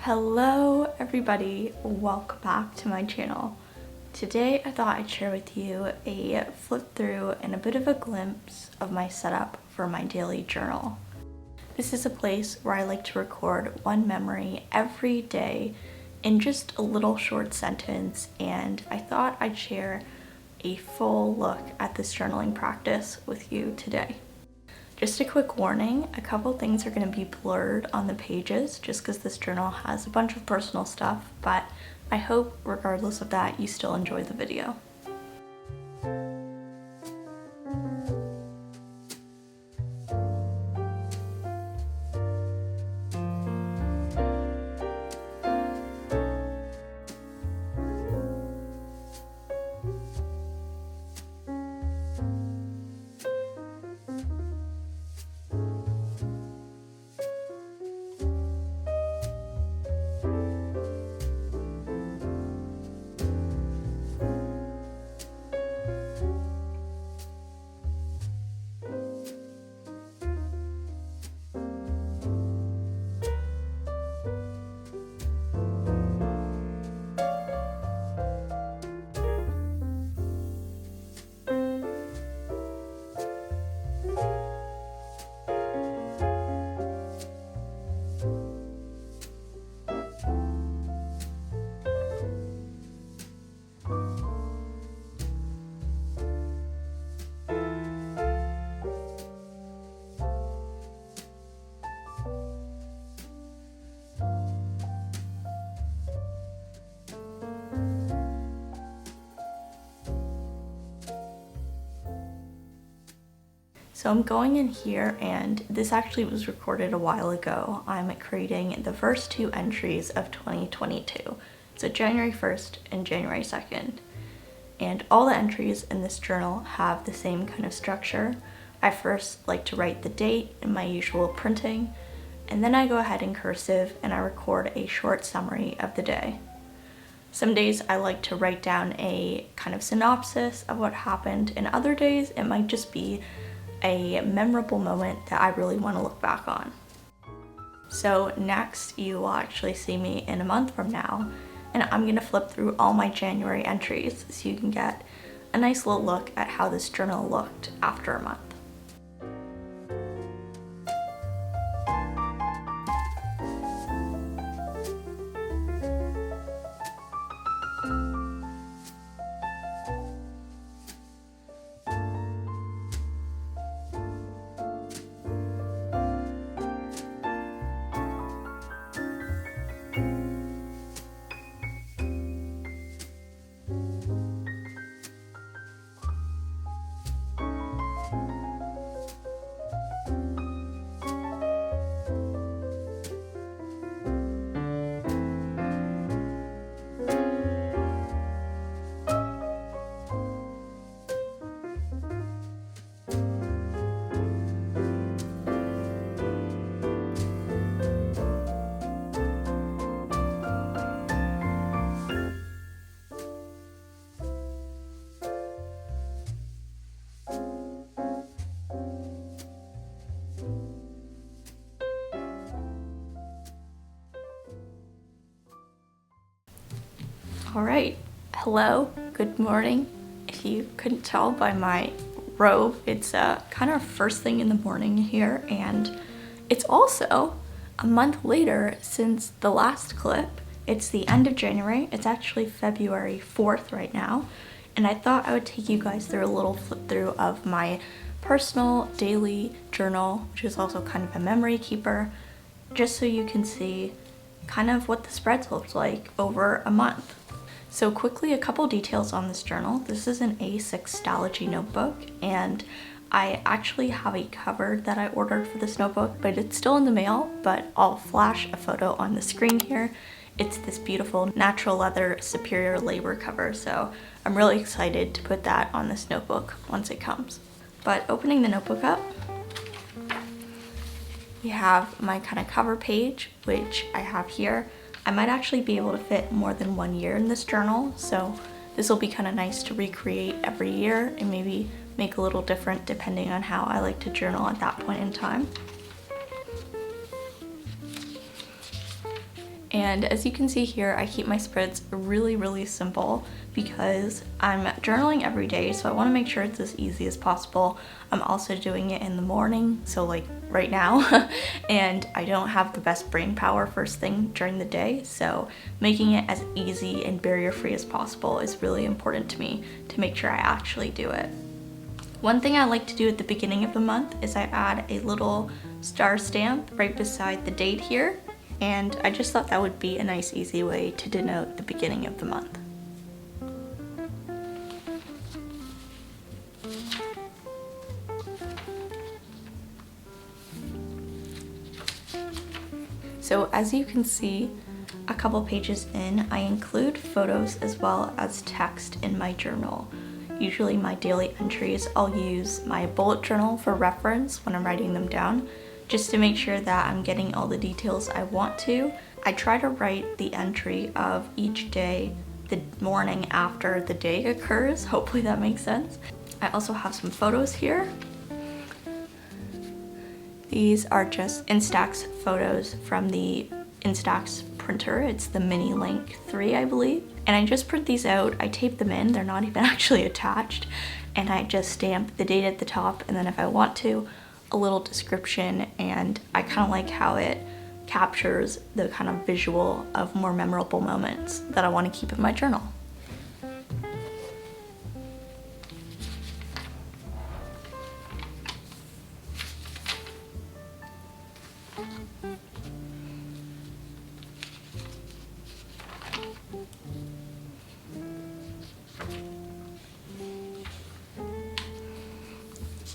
Hello everybody, welcome back to my channel. Today I thought I'd share with you a flip through and a bit of a glimpse of my setup for my daily journal. This is a place where I like to record one memory every day in just a little short sentence, and I thought I'd share a full look at this journaling practice with you today. Just a quick warning, a couple things are going to be blurred on the pages just because this journal has a bunch of personal stuff, but I hope regardless of that you still enjoy the video. So I'm going in here, and this actually was recorded a while ago. I'm creating the first two entries of 2022. So January 1st and January 2nd. And all the entries in this journal have the same kind of structure. I first like to write the date in my usual printing, and then I go ahead in cursive and I record a short summary of the day. Some days I like to write down a kind of synopsis of what happened, and other days it might just be a memorable moment that I really want to look back on. So next you will actually see me in a month from now, and I'm going to flip through all my January entries so you can get a nice little look at how this journal looked after a month. Alright, hello, good morning. If you couldn't tell by my robe, it's kind of first thing in the morning here, and it's also a month later since the last clip. It's the end of January. It's actually February 4th right now, and I thought I would take you guys through a little flip through of my personal daily journal, which is also kind of a memory keeper, just so you can see kind of what the spreads looked like over a month. So quickly, a couple details on this journal. This is an A6 Stalogy notebook, and I actually have a cover that I ordered for this notebook, but it's still in the mail, but I'll flash a photo on the screen here. It's this beautiful natural leather superior labor cover, so I'm really excited to put that on this notebook once it comes. But opening the notebook up, we have my kind of cover page, which I have here. I might actually be able to fit more than 1 year in this journal, so this will be kind of nice to recreate every year and maybe make a little different depending on how I like to journal at that point in time. And as you can see here, I keep my spreads really simple because I'm journaling every day, so I want to make sure it's as easy as possible. I'm also doing it in the morning, so like right now, and I don't have the best brain power first thing during the day, so making it as easy and barrier-free as possible is really important to me to make sure I actually do it. One thing I like to do at the beginning of the month is I add a little star stamp right beside the date here, and I just thought that would be a nice easy way to denote the beginning of the month. So as you can see, a couple pages in, I include photos as well as text in my journal. Usually my daily entries, I'll use my bullet journal for reference when I'm writing them down, just to make sure that I'm getting all the details I want to. I try to write the entry of each day the morning after the day occurs. Hopefully that makes sense. I also have some photos here. These are just Instax photos from the Instax printer. It's the Mini Link 3, I believe. And I just print these out, I tape them in, they're not even actually attached, and I just stamp the date at the top, and then if I want to, a little description, and I kind of like how it captures the kind of visual of more memorable moments that I want to keep in my journal.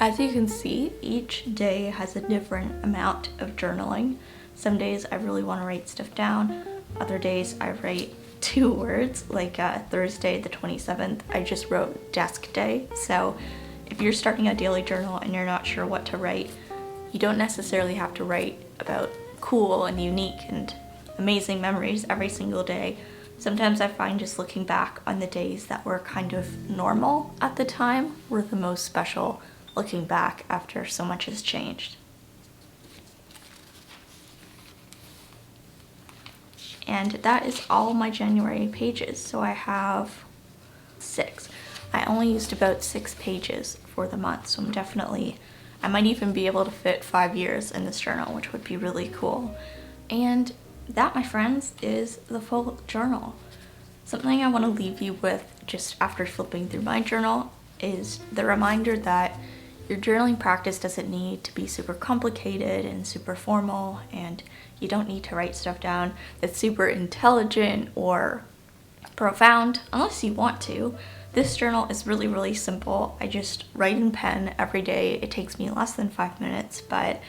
As you can see, each day has a different amount of journaling. Some days I really want to write stuff down. Other days I write 2 words, like Thursday the 27th, I just wrote desk day. So if you're starting a daily journal and you're not sure what to write, you don't necessarily have to write about cool and unique and amazing memories every single day. Sometimes I find just looking back on the days that were kind of normal at the time were the most special, looking back after so much has changed. And that is all my January pages. So I have 6. I only used about 6 pages for the month, so I might even be able to fit 5 years in this journal, which would be really cool. And that, my friends, is the full journal. Something I want to leave you with just after flipping through my journal is the reminder that your journaling practice doesn't need to be super complicated and super formal, and you don't need to write stuff down that's super intelligent or profound unless you want to. This journal is really simple. I just write in pen every day. It takes me less than 5 minutes, but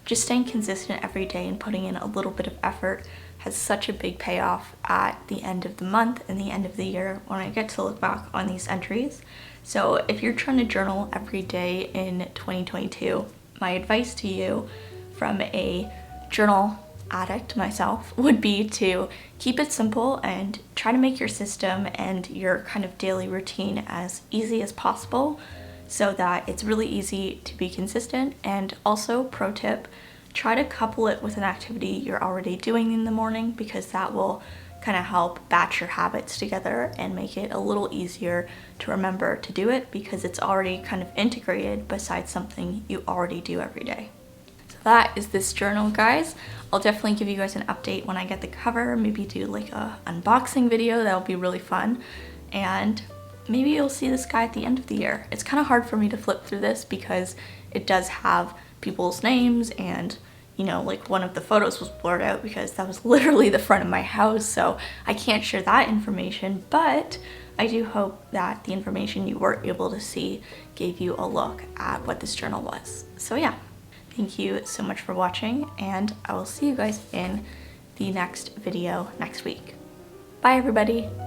just staying consistent every day and putting in a little bit of effort has such a big payoff at the end of the month and the end of the year when I get to look back on these entries. So if you're trying to journal every day in 2022, my advice to you from a journal addict myself would be to keep it simple and try to make your system and your kind of daily routine as easy as possible so that it's really easy to be consistent. And also, pro tip, try to couple it with an activity you're already doing in the morning, because that will kind of help batch your habits together and make it a little easier to remember to do it because it's already kind of integrated beside something you already do every day. So that is this journal, guys. I'll definitely give you guys an update when I get the cover, maybe do like a unboxing video. That'll be really fun. And maybe you'll see this guy at the end of the year. It's kind of hard for me to flip through this because it does have people's names, and you know, like one of the photos was blurred out because that was literally the front of my house, so I can't share that information, but I do hope that the information you were able to see gave you a look at what this journal was. So yeah, thank you so much for watching, and I will see you guys in the next video next week. Bye everybody!